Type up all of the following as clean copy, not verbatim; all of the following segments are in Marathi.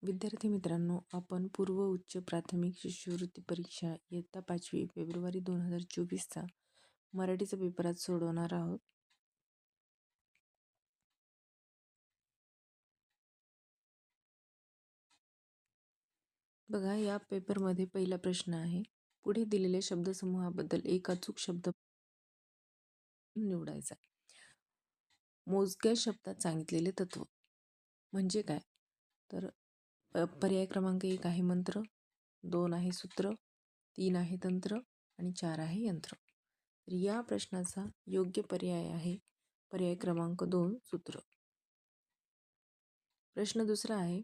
विद्यार्थी मित्रांनो, आपण पूर्व उच्च प्राथमिक शिष्यवृत्ती परीक्षा इयत्ता 5वी फेब्रुवारी 2024चा मराठीचा पेपर आज सोडवणार आहोत. बघा, या पेपरमध्ये पहिला प्रश्न आहे, पुढे दिलेल्या शब्दसमूहाबद्दल एक अचूक शब्द निवडायचा. मोजक्या शब्दात सांगितलेले तत्व म्हणजे काय? तर पर्याय क्रमांक 1 आहे मंत्र, 2 आहे सूत्र, 3 आहे तंत्र आणि 4 आहे यंत्र. तर या प्रश्नाचा योग्य पर्याय आहे पर्याय क्रमांक 2 सूत्र. प्रश्न दुसरा आहे,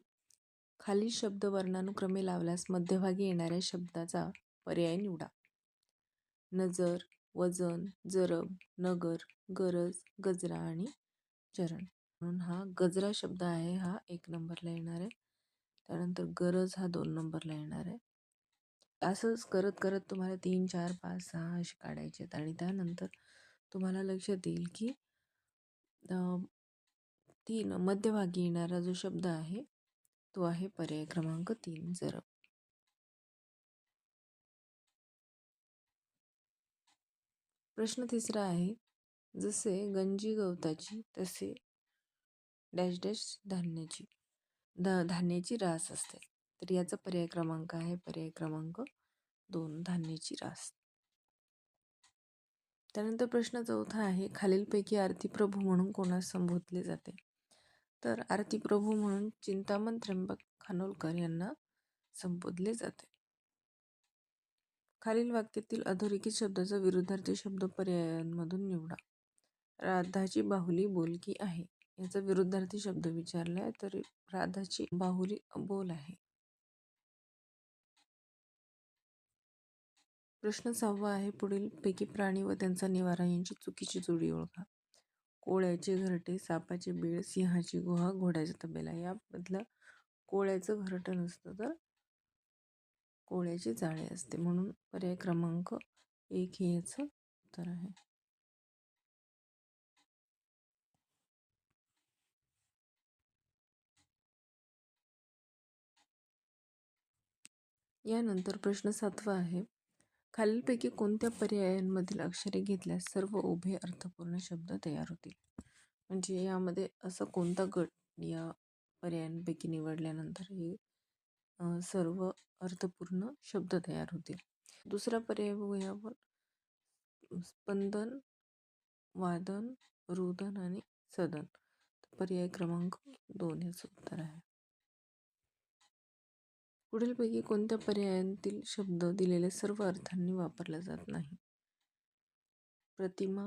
खालील शब्द वर्णानुक्रमे लावल्यास मध्यभागी येणाऱ्या शब्दाचा पर्याय निवडा. नजर, वजन, जरब, नगर, गरज, गजरा आणि चरण. म्हणून हा गजरा शब्द आहे, हा 1 नंबरला येणार आहे. त्यानंतर गरज हा 2 नंबरला येणार आहे. असंच करत करत तुम्हाला 3, 4, 5, 6 असे काढायचे आहेत आणि त्यानंतर तुम्हाला लक्षात येईल की 3 मध्यभागी येणारा जो शब्द आहे तो आहे पर्याय क्रमांक 3 जरब. प्रश्न तिसरा आहे, जसे गंजी गवताची तसे डॅश डॅश धान्याची रास असते. तर याचा पर्याय क्रमांक आहे पर्याय क्रमांक 2 धान्याची रास. त्यानंतर प्रश्न चौथा आहे, खालीलपैकी आरतीप्रभू म्हणून कोणास संबोधले जाते? तर आरतीप्रभू म्हणून चिंतामण त्र्यंबक खानोलकर यांना संबोधले जाते. खालील वाक्यातील अधोरेखित शब्दाचा विरुद्धार्थी शब्द पर्यायांमधून निवडा. राधाची बाहुली बोलकी आहे, याचा विरुद्धार्थी शब्द विचारलाय, तर राधाची बाहुली बोल आहे. प्रश्न 6वा आहे, पुढील पैकी प्राणी व त्यांचा निवारा यांची चुकीची जोडी ओळखा. कोळ्याचे घरटे, सापाचे बीळ, सिंहाची गुहा, घोड्याचा तबेला. यामधलं कोळ्याचं घरटं नसतं, तर कोळ्याचे जाळे असते. म्हणून पर्याय क्रमांक 1 हे याचं उत्तर आहे. यानंतर प्रश्न 7वा आहे, खालीलपैकी कोणत्या पर्यायांमधील अक्षरे घेतल्यास सर्व उभे अर्थपूर्ण शब्द तयार होतील? म्हणजे यामध्ये असं कोणता गट या पर्यायांपैकी निवडल्यानंतर हे सर्व अर्थपूर्ण शब्द तयार होतील? दुसरा पर्याय बघूया आपण, स्पंदन, वादन, रुदन आणि सदन. पर्याय क्रमांक 2 याचं उत्तर आहे. पुढीलपैकी कोणत्या पर्यायांतील शब्द दिलेल्या सर्व अर्थांनी वापरला जात नाही? प्रतिमा,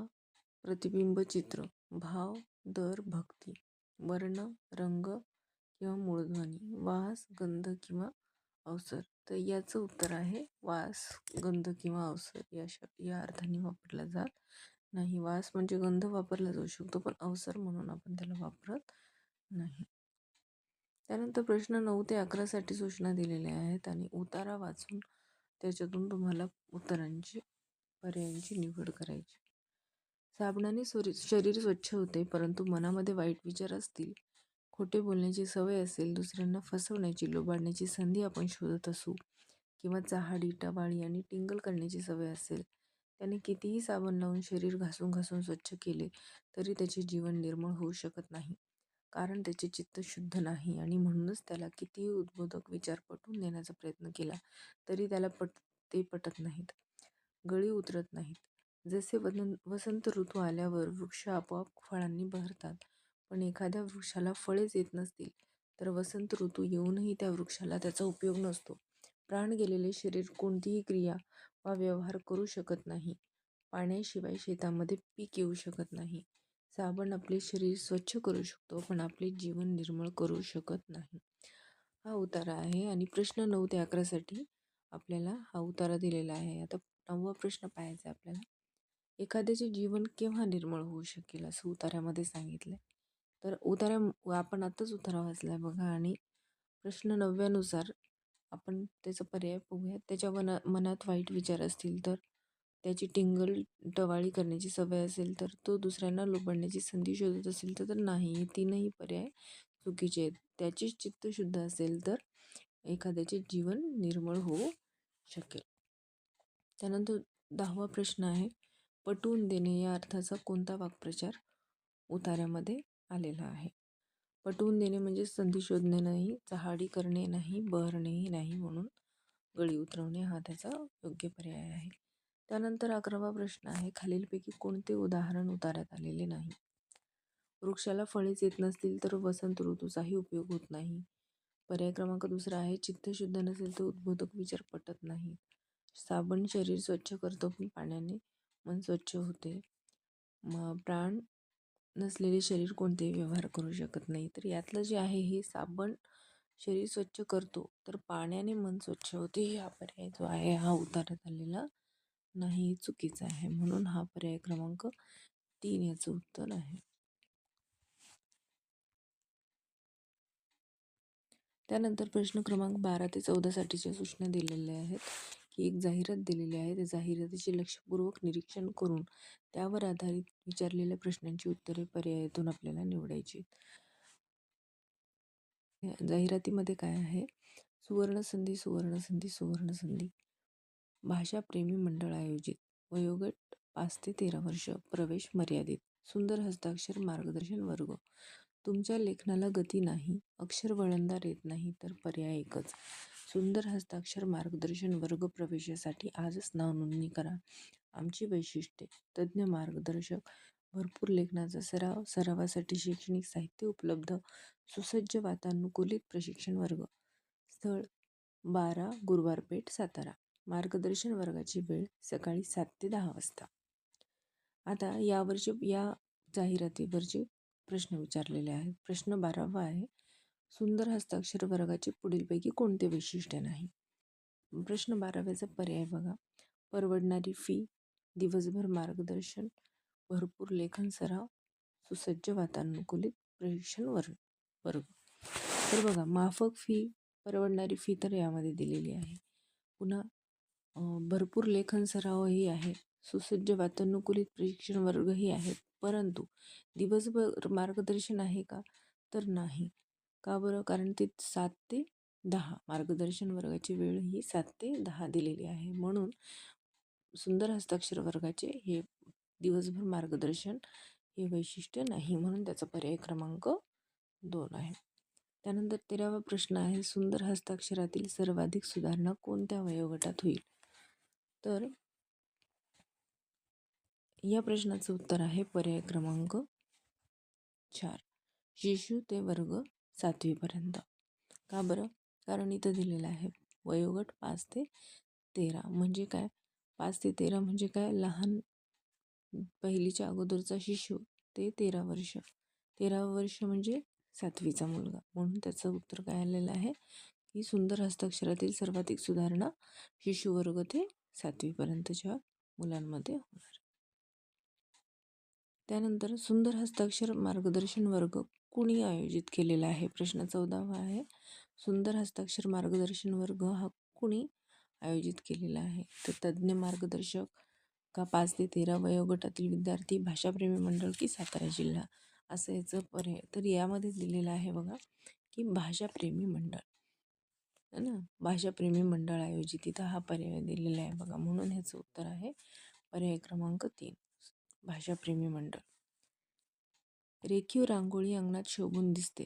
प्रतिबिंब चित्र, भाव, दर, भक्ती, वर्ण, रंग किंवा मूळध्वनी, वास, गंध किंवा अवसर. तर याचं उत्तर आहे वास, गंध किंवा अवसर या अर्थाने वापरला जात नाही. वास म्हणजे गंध वापरला जाऊ शकतो, पण अवसर म्हणून आपण त्याला वापरत नाही. त्यानंतर प्रश्न 9 ते 11 साठी सूचना दिलेल्या आहेत आणि उतारा वाचून त्याच्यातून तुम्हाला उत्तरांची पर्यायांची निवड करायची. साबणाने शरीर स्वच्छ होते, परंतु मनामध्ये वाईट विचार असतील, खोटे बोलण्याची सवय असेल, दुसऱ्यांना फसवण्याची, लुबाडण्याची संधी आपण शोधत असू किंवा चहाडी, टवाळी आणि टिंगल करण्याची सवय असेल, त्याने कितीही साबण लावून शरीर घासून घासून स्वच्छ केले तरी त्याचे जीवन निर्मळ होऊ शकत नाही, कारण त्याचे चित्त शुद्ध नाही आणि म्हणूनच त्याला कितीही उद्बोधक विचार पटवून देण्याचा प्रयत्न केला तरी त्याला ते पटत नाहीत, गळी उतरत नाहीत. जसे वसंत ऋतू आल्यावर वृक्ष आपोआप फळांनी बहरतात, पण एखाद्या वृक्षाला फळेच येत नसतील तर वसंत ऋतू येऊनही त्या वृक्षाला त्याचा उपयोग नसतो. प्राण गेलेले शरीर कोणतीही क्रिया वा व्यवहार करू शकत नाही. पाण्याशिवाय शेतामध्ये पीक येऊ शकत नाही. साबण आपले शरीर स्वच्छ करू शकतो, पण आपले जीवन निर्मळ करू शकत नाही. हा उतारा आहे आणि प्रश्न 9 ते 11 साठी आपल्याला हा उतारा दिलेला आहे. आता 9वा प्रश्न पाहायचा आपल्याला. एखाद्याचे जीवन केव्हा निर्मळ होऊ शकेल असं उतार्यामध्ये सांगितलंय. तर आपण आताच उतारा वाचलाय बघा आणि प्रश्न 9व्यानुसार आपण त्याचा पर्याय बघूया. त्याच्या मनात वाईट विचार असतील तर, त्याची टिंगल टवाळी करण्याची सवय असेल तर, तो दुसऱ्यांना लुबाडण्याची संधी शोधत असेल तर नाही. हे तीनही पर्याय चुकीचे आहेत. त्याचे चित्त शुद्ध असेल तर एखाद्याचे जीवन निर्मळ होऊ शकेल. त्यानंतर 10वा प्रश्न आहे, पटवून देणे या अर्थाचा कोणता वाक्प्रचार उतार्यामध्ये आलेला आहे? पटवून देणे म्हणजे संधी शोधणे नाही, चहाडी करणे नाही, बहरणेही नाही म्हणून गळी उतरवणे हा त्याचा योग्य पर्याय आहे. त्यानंतर 11वा प्रश्न आहे, खालीलपैकी कोणते उदाहरण उतार्यात आलेले नाही? वृक्षाला फळेच येत नसतील तर वसंत ऋतूचाही उपयोग होत नाही. पर्याय क्रमांक 2 आहे, चित्त शुद्ध नसेल तर उद्बोधक विचार पटत नाही. साबण शरीर स्वच्छ करतो पण पाण्याने मन स्वच्छ होते. प्राण नसलेले शरीर कोणतेही व्यवहार करू शकत नाही. तर यातलं जे आहे हे साबण शरीर स्वच्छ करतो तर पाण्याने मन स्वच्छ होते, हा पर्याय जो आहे हा उतारत आलेला नाही, चुकीचा आहे. म्हणून हा पर्याय क्रमांक 3 याचं उत्तर आहे. त्यानंतर प्रश्न क्रमांक 12 ते 14 साठीच्या सूचना दिलेल्या आहेत की एक जाहिरात दिलेली आहे. त्या जाहिरातीचे लक्षपूर्वक निरीक्षण करून त्यावर आधारित विचारलेल्या प्रश्नांची उत्तरे पर्यायातून आपल्याला निवडायची. जाहिरातीमध्ये काय आहे, सुवर्णसंधी सुवर्णसंधी सुवर्णसंधी, भाषाप्रेमी मंडळ आयोजित, वयोगट 5 ते 13 वर्ष, प्रवेश मर्यादित, सुंदर हस्ताक्षर मार्गदर्शन वर्ग. तुमच्या लेखनाला गती नाही, अक्षर वळणदार येत नाही तर पर्याय एकच, सुंदर हस्ताक्षर मार्गदर्शन वर्ग प्रवेशासाठी आजच नाव नोंदणी करा. आमची वैशिष्ट्ये, तज्ज्ञ मार्गदर्शक, भरपूर लेखनाचा सराव, सरावासाठी शैक्षणिक साहित्य उपलब्ध, सुसज्ज वातानुकूलित प्रशिक्षण वर्ग. स्थळ 12 गुरुवार पेठ सातारा. मार्गदर्शन वर्गाची वेळ सकाळी 7 ते 10 वाजता. आता यावरचे या जाहिरातीवरचे प्रश्न विचारलेले आहेत. प्रश्न 12वा आहे, सुंदर हस्ताक्षर वर्गाचे पुढीलपैकी कोणते वैशिष्ट्य नाही? प्रश्न 12व्याचा पर्याय बघा, परवडणारी फी, दिवसभर मार्गदर्शन, भरपूर लेखन सराव, सुसज्ज वातानुकूलित प्रशिक्षण वर्ग. तर बघा, माफक फी, परवडणारी फी तर यामध्ये दिलेली आहे. पुन्हा भरपूर लेखन सरावही आहे, सुसज्ज वातानुकूलित प्रशिक्षण वर्गही आहेत. परंतु दिवसभर मार्गदर्शन आहे का? तर नाही. का बरं? कारण ते 7 ते 10 मार्गदर्शन वर्गाची वेळ ही 7 ते 10 दिलेली आहे. म्हणून सुंदर हस्ताक्षर वर्गाचे हे दिवसभर मार्गदर्शन हे वैशिष्ट्य नाही, म्हणून त्याचा पर्याय क्रमांक 2 आहे. त्यानंतर 13वा प्रश्न आहे, सुंदर हस्ताक्षरातील सर्वाधिक सुधारणा कोणत्या वयोगटात होईल? तर या प्रश्नाचं उत्तर आहे पर्याय क्रमांक 4, शिशु ते वर्ग 7वी पर्यंत. का बरं? कारण इथं दिलेलं आहे वयोगट 5 ते 13 म्हणजे काय? 5 ते 13 म्हणजे काय? लहान पहिलीच्या अगोदरचा शिशु ते 13 वर्ष, 13 वर्ष म्हणजे 7वीचा मुलगा. म्हणून त्याचं उत्तर काय आलेलं आहे की सुंदर हस्ताक्षरातील सर्वाधिक सुधारणा शिशुवर्ग ते 7वीपर्यंतच्या मुलांमध्ये होणार. त्यानंतर सुंदर हस्ताक्षर मार्गदर्शन वर्ग कुणी आयोजित केलेला आहे? प्रश्न 14वा आहे, सुंदर हस्ताक्षर मार्गदर्शन वर्ग हा कुणी आयोजित केलेला आहे? तर तज्ज्ञ मार्गदर्शक का 5 ते 13 वयोगटातील विद्यार्थी, भाषाप्रेमी मंडळ की सातारा जिल्हा, असं याचं पर्याय. तर यामध्ये दिलेलं आहे बघा की भाषाप्रेमी मंडळ है ना, भाषाप्रेमी मंडळ आयोजित, इथं हा पर्याय दिलेला आहे बघा. म्हणून ह्याचं उत्तर आहे पर्याय क्रमांक 3, भाषाप्रेमी मंडळ. रेखीव रांगोळी अंगणात शोभून दिसते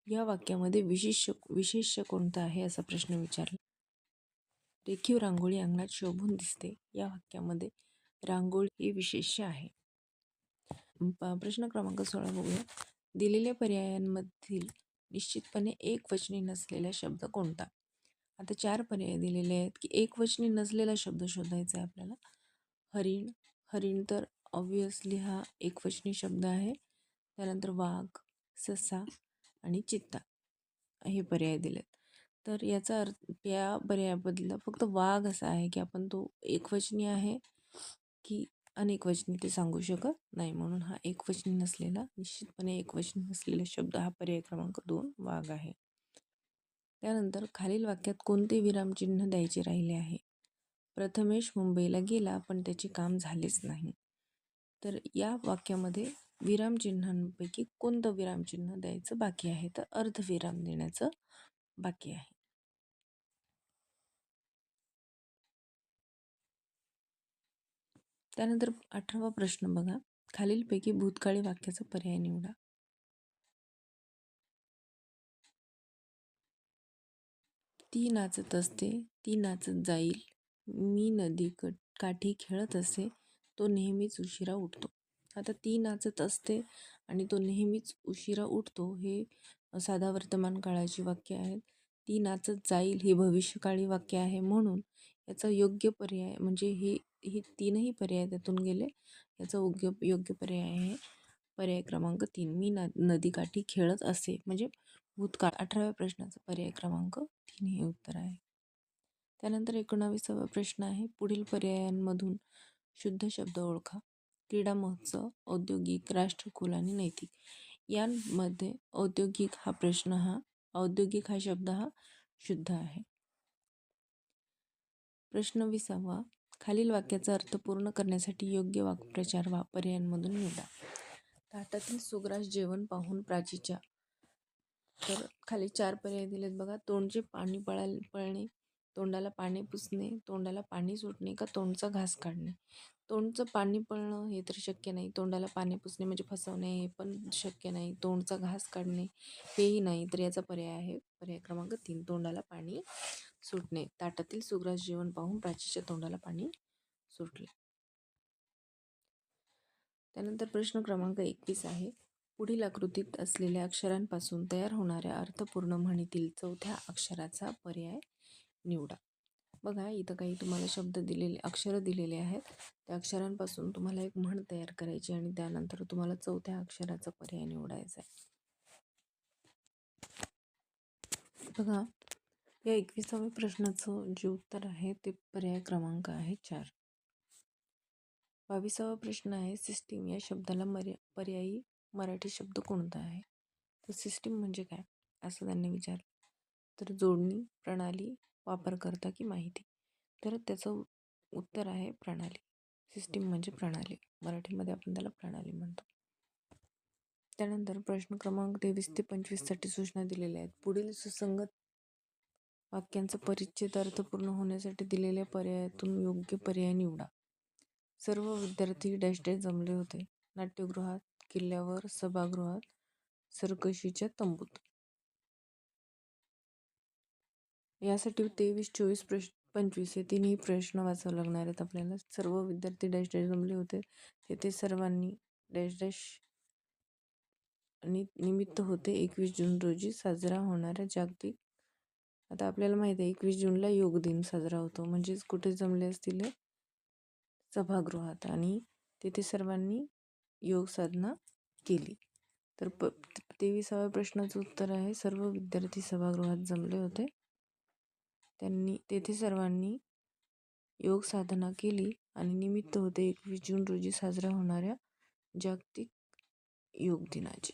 या वाक्यामध्ये विशेष्य कोणतं आहे असा प्रश्न विचारला. रेखीव रांगोळी अंगणात शोभून दिसते या वाक्यामध्ये रांगोळी हे विशेष्य आहे. प्रश्न क्रमांक 16 बघूया, दिलेल्या पर्यायांमधील निश्चितपणे एकवचनी नसलेला शब्द कोणता? आता 4 पर्याय दिलेले आहेत की एकवचनी नसलेला शब्द शोधायचा आहे आपल्याला. हरिण, हरिण तर ऑब्वियसली हा एकवचनी शब्द आहे. त्यानंतर वाघ, ससा आणि चित्ता हे पर्याय दिलेत. तर याचा अर्थ या पर्यायाबद्दल फक्त वाघ असा आहे की आपण तो एकवचनी आहे की अनेकवचनी ते सांगू शकत नाही. म्हणून हा एकवचनी नसलेला, निश्चितपणे एकवचनी नसलेला शब्द हा पर्याय क्रमांक 2 वाघ आहे. त्यानंतर खालील वाक्यात कोणते विरामचिन्ह द्यायचे राहिले आहे? प्रथमेश मुंबईला गेला पण त्याचे काम झालेच नाही. तर या वाक्यामध्ये विरामचिन्हांपैकी कोणतं विरामचिन्ह द्यायचं बाकी आहे? तर अर्धविराम देण्याचं बाकी आहे. त्यानंतर 18वा प्रश्न बघा. खालीलपैकी भूतकाळी वाक्याचा पर्याय निवडा. ती नाचत असते, ती नाचत जाईल, मी नदी काठी खेळत असे, तो नेहमीच उशिरा उठतो. आता ती नाचत असते आणि तो नेहमीच उशिरा उठतो हे साधा वर्तमान काळाची वाक्य आहेत. ती नाचत जाईल हे भविष्यकाळी वाक्य आहे, म्हणून याचा योग्य पर्याय म्हणजे हे तीनही पर्याय त्यातून गेले. याचा योग्य पर्याय आहे पर्याय क्रमांक 3, मी नदीकाठी खेळत असे, म्हणजे भूतकाळ. 18व्या प्रश्नाचा पर्याय क्रमांक 3 हे उत्तर आहे. त्यानंतर 19वा प्रश्न आहे. पुढील पर्यायांमधून शुद्ध शब्द ओळखा. क्रीडा महोत्सव, औद्योगिक, राष्ट्रकुल आणि नैतिक. यांमध्ये औद्योगिक हा शब्द हा शुद्ध आहे. प्रश्न 20वा. खालील वाक्याचा अर्थ पूर्ण करण्यासाठी योग्य वाक्प्रचार पर्यायांमधून निवडा. ताटातील सुग्रास जेवण पाहून प्राचीच्या. तर खाली 4 पर्याय दिलेत बघा. तोंडचे पाणी पळणे, तोंडाला पाणी पुसणे, तोंडाला पाणी सुटणे का तोंडचा घास काढणे. तोंडचं पाणी पळणं हे तर शक्य नाही. तोंडाला पाणी पुसणे म्हणजे फसवणे हे पण शक्य नाही. तोंडचा घास काढणे हेही नाही. तर याचा पर्याय आहे पर्याय क्रमांक 3, तोंडाला पाणी सुटणे. ताटातील सुग्रास जेवण पाहून प्राचीच्या तोंडाला पाणी सुटले. त्यानंतर प्रश्न क्रमांक 21 आहे. पुढील आकृतीत असलेल्या अक्षरांपासून तयार होणाऱ्या अर्थपूर्ण म्हणीतील चौथ्या अक्षराचा पर्याय निवडा. बघा, इथं काही तुम्हाला अक्षरं दिलेले आहेत. त्या अक्षरांपासून तुम्हाला एक म्हण तयार करायची आणि त्यानंतर तुम्हाला चौथ्या अक्षराचा पर्याय निवडायचा आहे. बघा, या 21व्या प्रश्नाचं जे उत्तर आहे ते पर्याय क्रमांक आहे 4. 22वा प्रश्न आहे. सिस्टीम या शब्दाला पर्यायी मराठी शब्द कोणता आहे? तर सिस्टीम म्हणजे काय असं त्यांनी विचारलं. तर जोडणी, प्रणाली, वापरकर्ता की माहिती. तर त्याचं उत्तर आहे प्रणाली. सिस्टीम म्हणजे प्रणाली. मराठीमध्ये आपण त्याला प्रणाली म्हणतो. त्यानंतर प्रश्न क्रमांक 23 ते 25साठी सूचना दिलेल्या आहेत. पुढील सुसंगत वाक्यांचा परिच्छेद अर्थपूर्ण होण्यासाठी दिलेल्या पर्यायातून योग्य पर्याय निवडा. सर्व विद्यार्थी डॅश डॅश जमले होते. नाट्यगृहात, किल्ल्यावर, सभागृहात, सर्कशीच्या तंबूत. यासाठी 23, 24, 25 हे तिन्ही प्रश्न वाचावे लागणार आहेत आपल्याला. सर्व विद्यार्थी डॅश डॅश जमले होते. तेथे सर्वांनी डॅश डॅश निमित्त होते 21 जून रोजी साजरा होणाऱ्या जागतिक. आता आपल्याला माहिती आहे 21 जूनला योग दिन साजरा होतो. म्हणजेच कुठे जमले असतील? सभागृहात. आणि तेथे सर्वांनी योग साधना केली. तर 23व्या प्रश्नाचं उत्तर आहे सर्व विद्यार्थी सभागृहात जमले होते. तेथे सर्वांनी योग साधना केली आणि निमित्त होते 21 जून रोजी साजरा होणाऱ्या जागतिक योग दिनाचे.